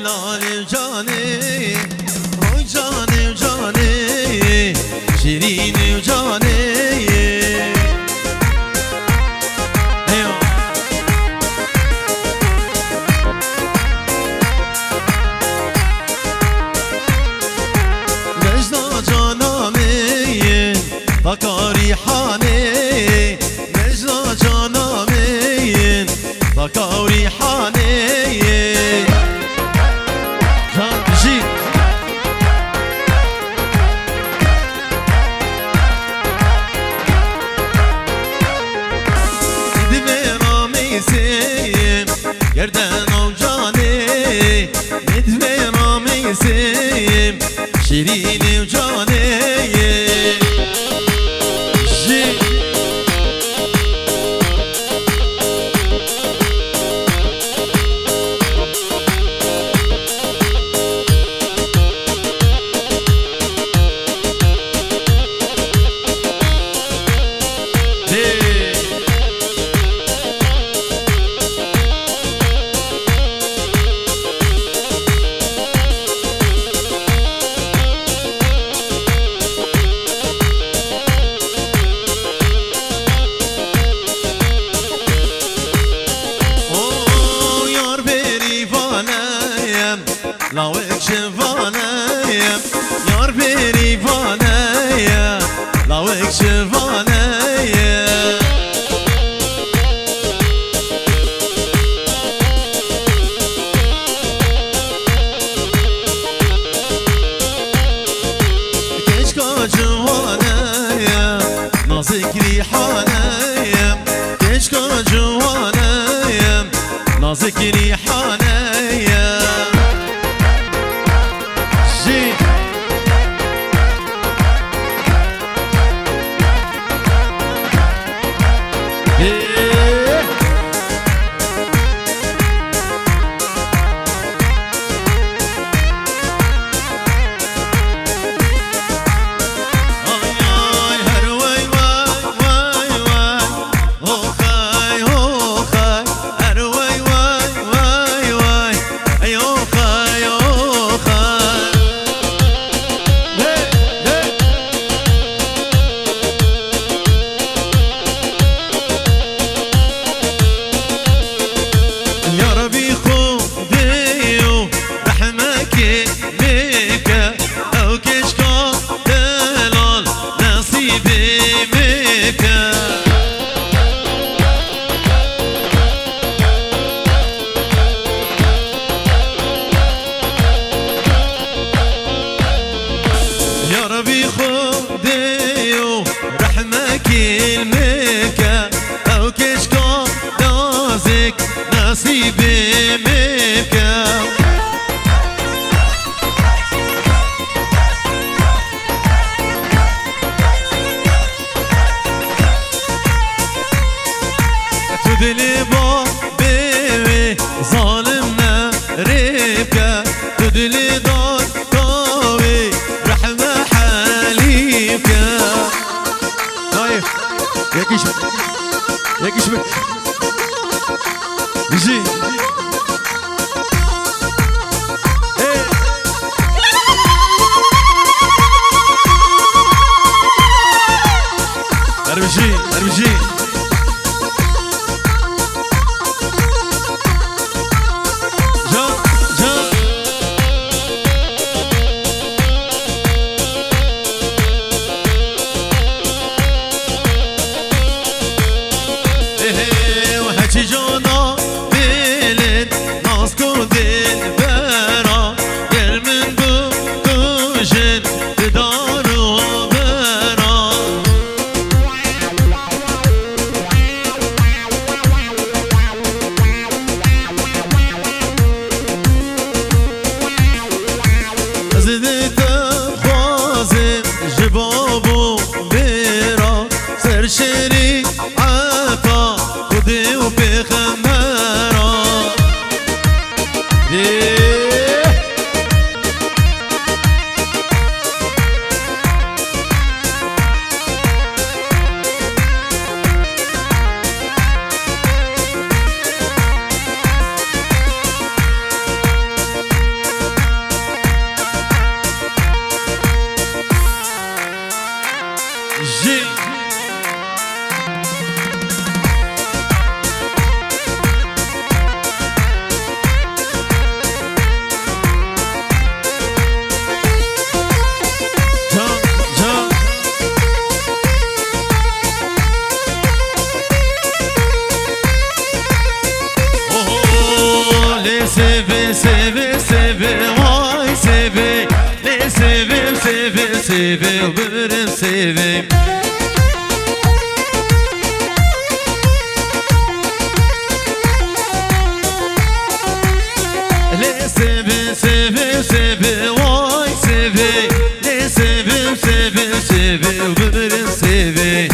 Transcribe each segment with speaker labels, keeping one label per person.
Speaker 1: Helalim cani, oy canim cani, şirinim cani. Necda canamin, fakari hani, Necda canamin, fakari hani. Yerden ol cani, nedve ramisim, şirinim cani. Lavik şivaneyim, yar perivaneyim, lavik şivaneyim. Geç kaçıvaneyim, nazik rihaneyim, geç kaçıvaneyim, nazik rihaneyim. المكة أو كشكو نازك نصيبي مكة تدلي بابي ظالمنا ريبكة تدلي دار قوي رحمة حليبكة yakışmak bizi Erbici جانا بلد ناز کن دل برا گرمن بو کشن دارو برا seve seve seve vay seve ne sevim seve seve ömrüm sevim ne seve seve seve vay seve ne sevim seve seve ömrüm seve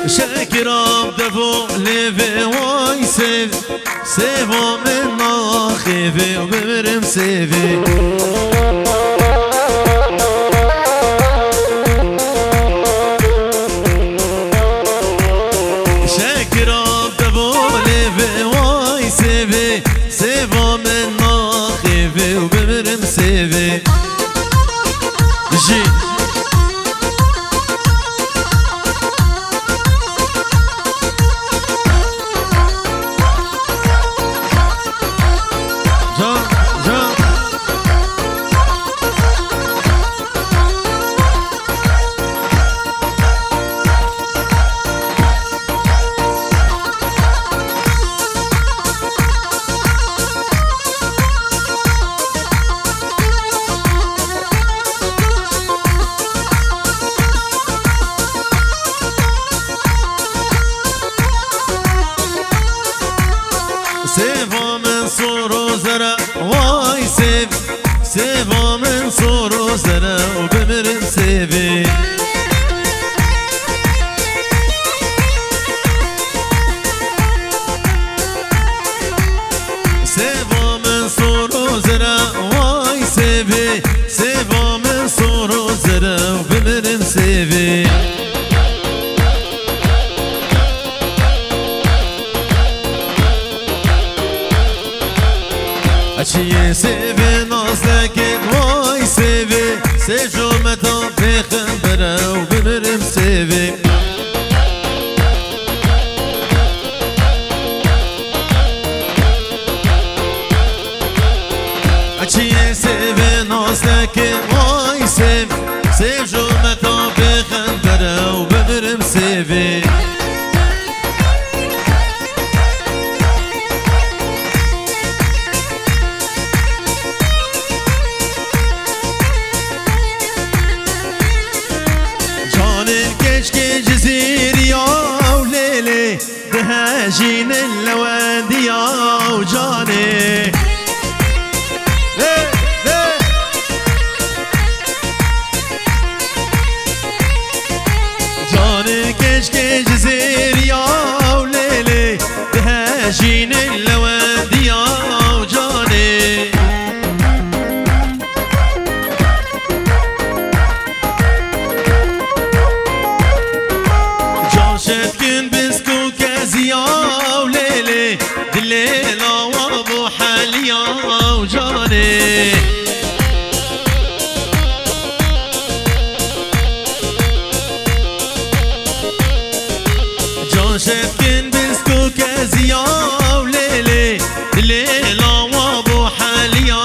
Speaker 1: شکرم دو لبه وای سیو سیوا من ناخیوه و ببرم سیوه شکرم دو لبه وای سیوه سیوا من ناخیوه و ببرم سیوه جی سیوا من سورو زره وای سیو سیوا من سورو زره و بمیرم سیوی سیوا من سورو زره وای سیوی سیوا من سورو زره و بمیرم سیوی چیه سیوه نازدکه وای سیوه سیجو متا بخن بره و بمیرم سیوه چیه سیوه نازدکه وای سیو سیجو متا بخن بره و بمیرم سیوه كيش جزيريا وليلي دهاجين اللوانديا وجاني جاني كيش جزيريا وليلي دهاجين اللوانديا وجاني شتكن بسكو كازيا وليلي دليلة وابو حاليا وجاني جان شتكن بسكو كازيا وليلي دليلة وابو حاليا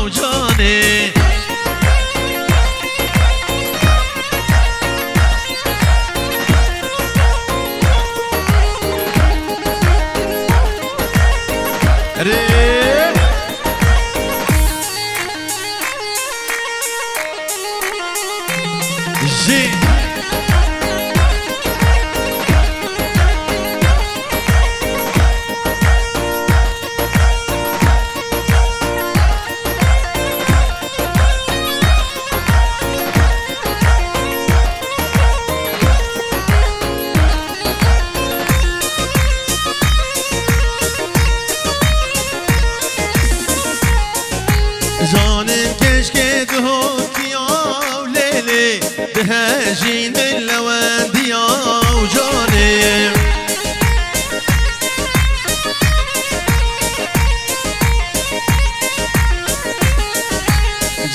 Speaker 1: وجاني جي جانم كشكي دهوكيا وليلي دهاجين اللوانديا وجانم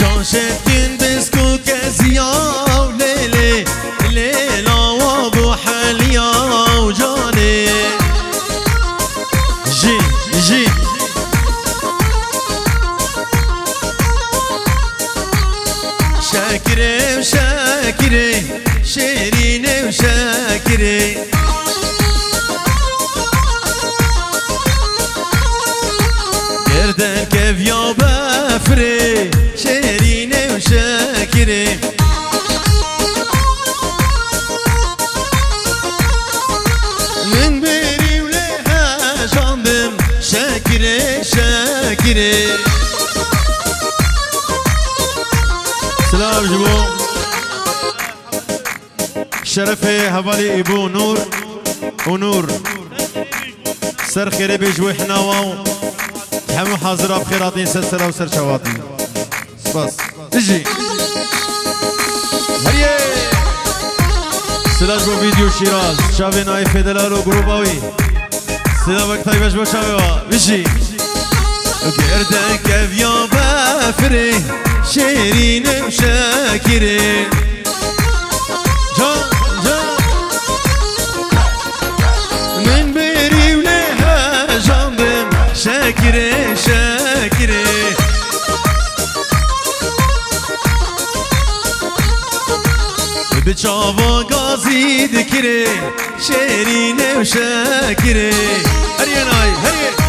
Speaker 1: جان شتكن بسكو كازيا وليلي ليلة وابو حاليا وجانم جي جي شاكرة وشاكرة شيرينة شاكري گردن كفيا بفري شيريني وشاكري من بيري وليها جنبم شاكري شاكري سلام جبو شرفي هبالي ابو نور ونور سر خيري بيجوي حناواو همو حاضرة بخيراتين سلسلة وسر شواتين بس اجي هريه سلاش بو فيديو شيراز شابي ناي فيدلالو جروباوي سلا وقتاي باش بو شابي بيجي گردن كفيا بفري شيرين وشاكرين من بيري وليها جنبم شاكري شاكري بچاوا غازي دكري شيرين وشاكري هريا ناي هريا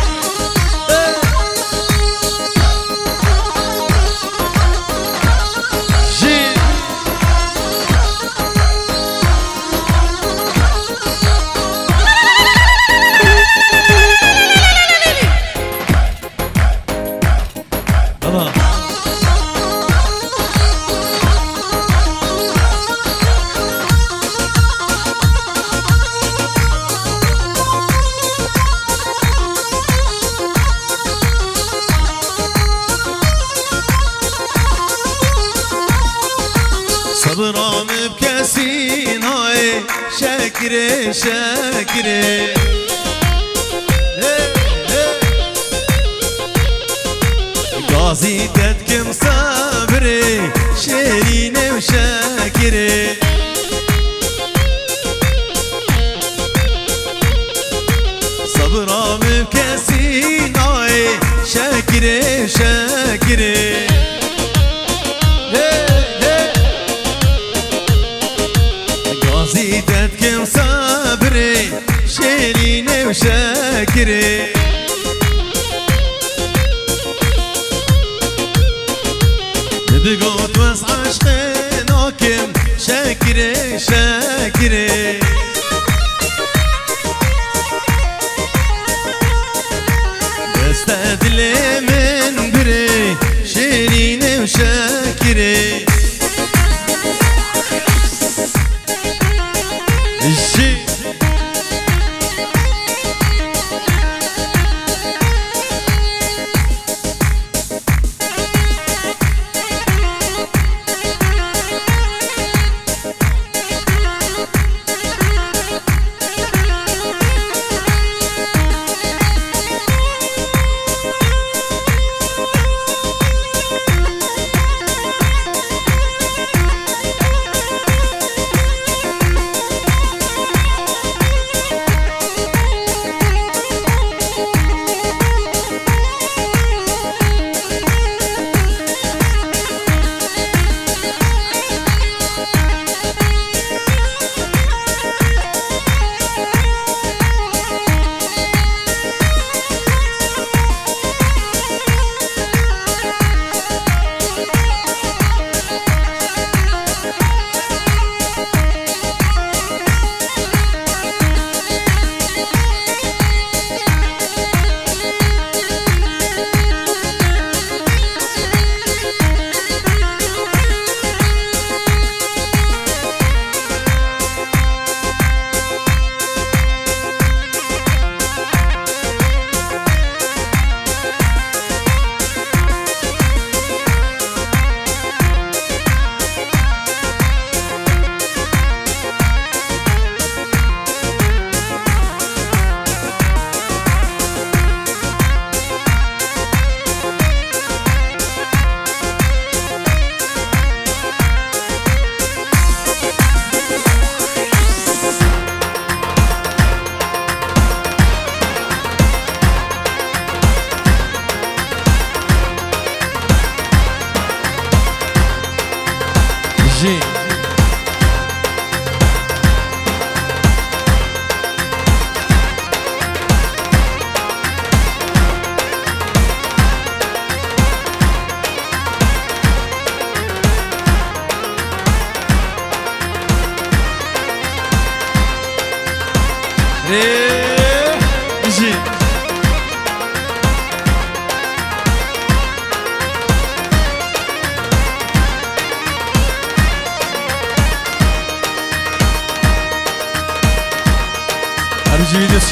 Speaker 1: صبرام بكاسين هاي شاكري شاكري غازي تدكم صبري شيريني وشاكري صبرام بكاسين هاي شاكري شاكري زيدتكم صبري شيريني وشاكري دقوت وس عشقناكم شاكري شاكري بستدلي من بري شيريني وشاكري الشي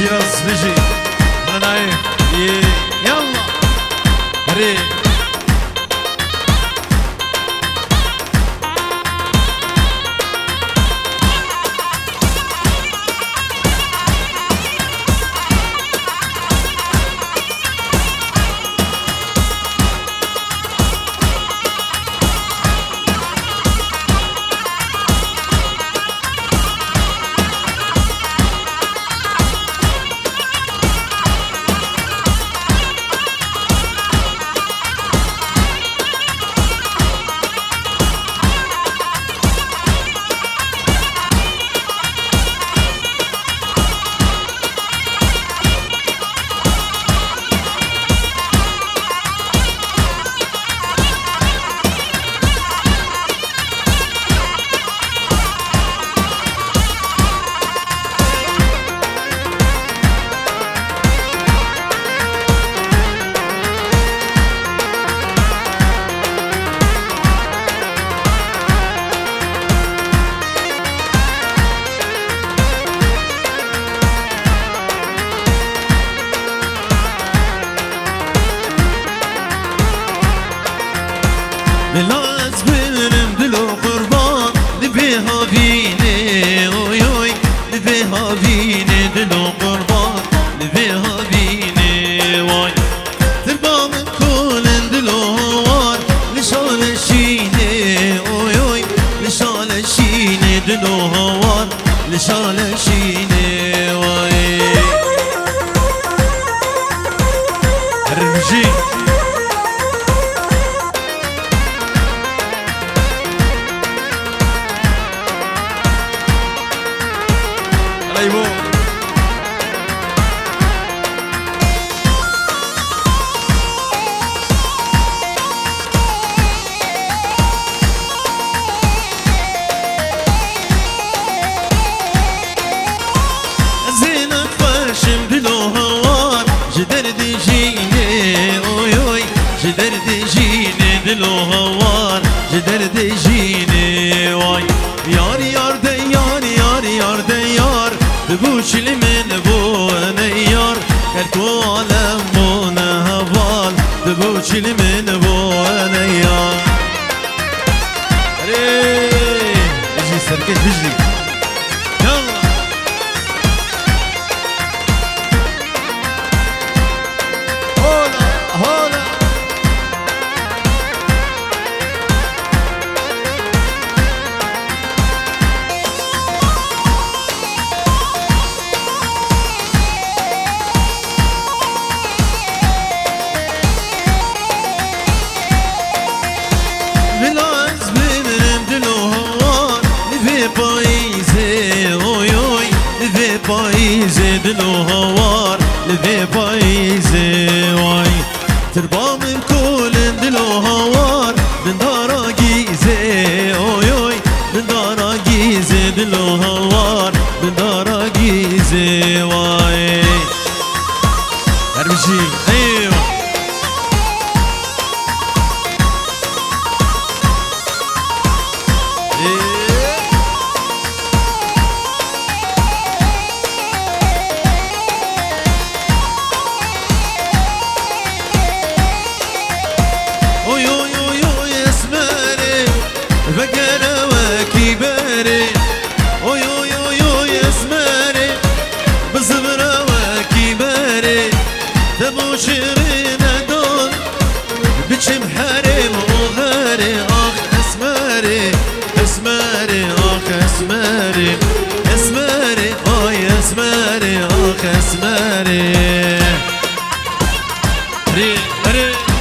Speaker 1: شيراز بيجي انا نايم يلا هري بلاز برم دلو قربان لبها بینه اوی اوی لبها بینه دلو قربان لبها بینه وای تربام کولن دلو هوار لشال شینه اوی اوی لشال شینه دلو هوار لشال شینه وای رمجی ايوه زينك فرشم دلو هوار جدر دجيني اوي اوي جدر دجيني دلو هوار جدر دجيني واي يار يار ديار يار يار ديار بوش من بو نيار كالكو عالم بو نهوال بوش من بو نيار اجي سركت بجري يلا هولا هولا پاییزه دلو هوار لبه پاییزه وای تربام کولن دلو هوار دندارا گیزه اوی اوی دندارا گیزه دلو هوار دندارا گیزه وای دربیشی ایوه شيرين دون بتشم حريم وغاري اخ اسماري اسماري اخ اسماري اسماري اوي اسماري اخ اسماري ري ري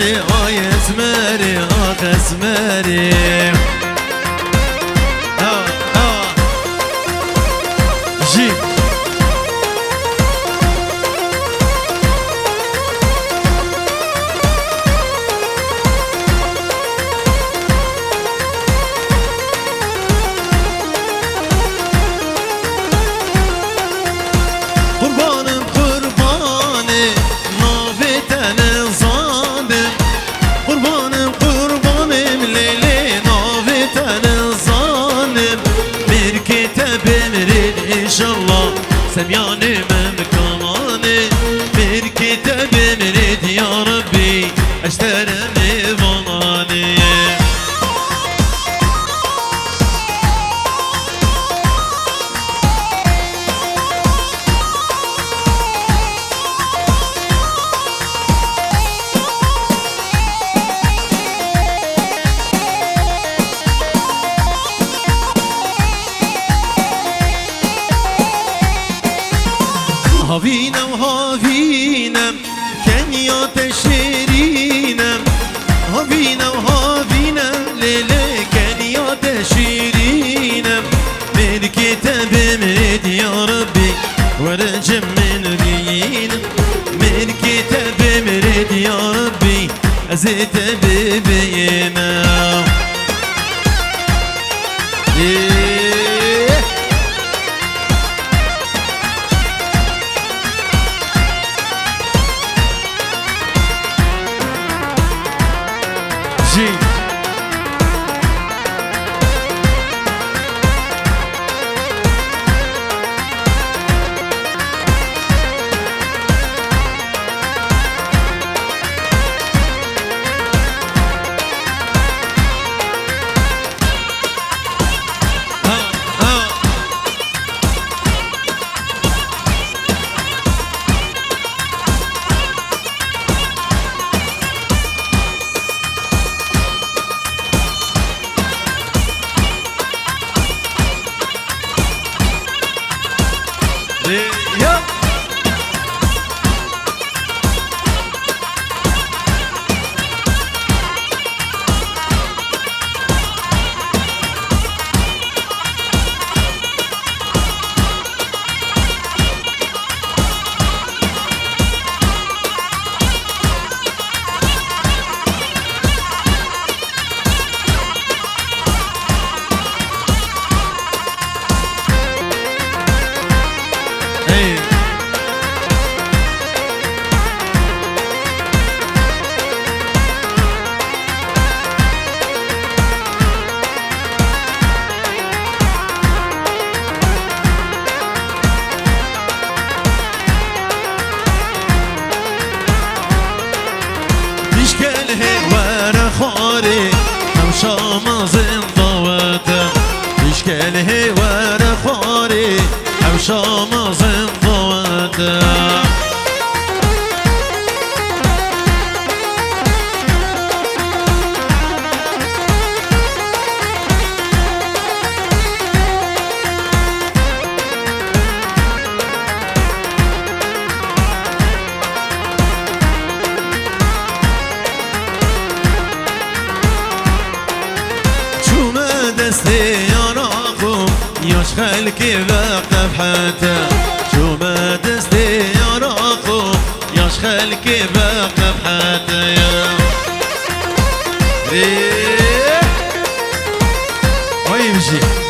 Speaker 1: اسمري آي اسمري آخ اسمري جي قربانم قرباني نافتن ظالم قربانم قربانم ليلي نافتن ظالم bir kitap emrin inşallah semyanı memkanı bir kitap emrit ya Rabbi eşteremi vanani Havinem havinem Kenya teşirinem Havinem havinem Lele Kenya teşirinem Bir kitabım red ya Rabbi Vercem min riyin Bir kitabım red ya Rabbi Azete bebeğime G. Yep. شامازن ضواته اشكال هوار خاري او شامازن ضواته دستي يراكم ياش خلكي بقف حتى شو ما دستي يراكم ياش خلكي بقف حتى يا وي بشي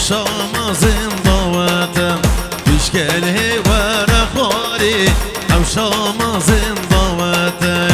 Speaker 1: شامازن ضواته بشكل هوار خاري او شامازن ضواته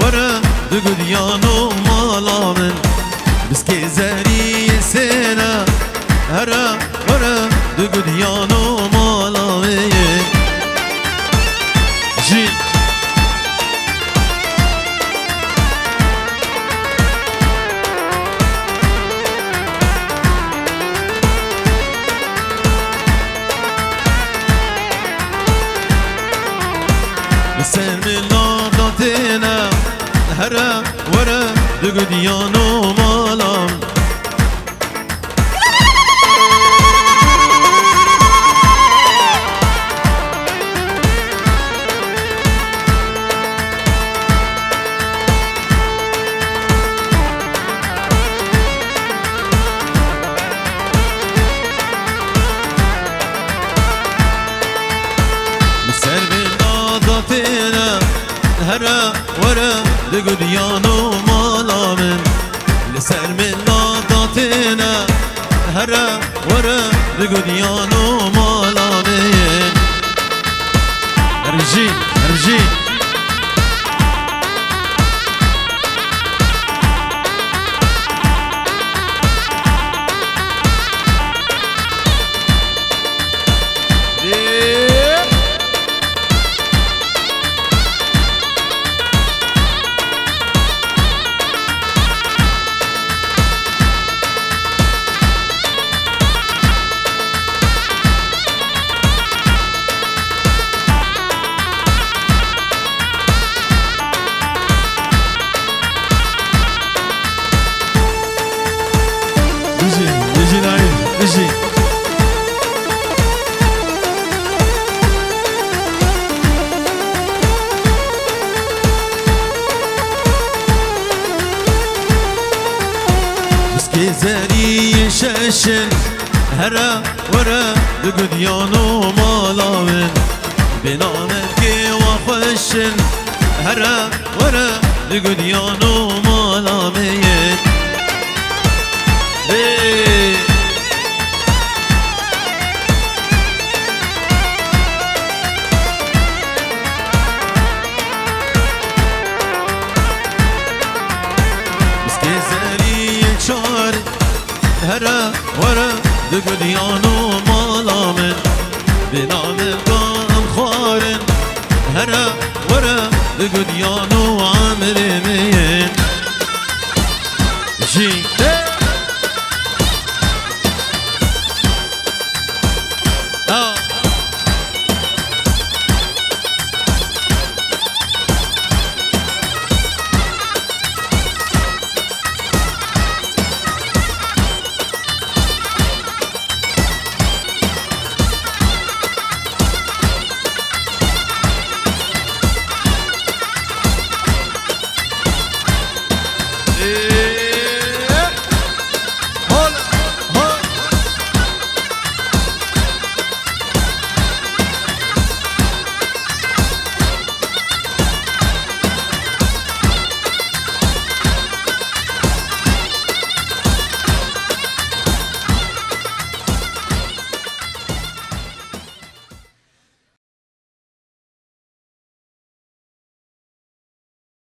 Speaker 1: ورا دقود يانو مالامن بسكي زاري سنة هرا ورا دقود يانو مالامن جي sen miladatına hera vara dugud yano malam هرا ورا دقود يانو مالامن لسر من لاداتنا هرا ورا دقود يانو مالامن ارجي ارجي Easy. Biski zeri şeşin hera vara dugud yano malavin binamen ki vahşin hera vara dugud yano malavin hey هرا ورا دقود يانو مالامن بنام القام خارن هرا ورا دقود يانو عمري مين جي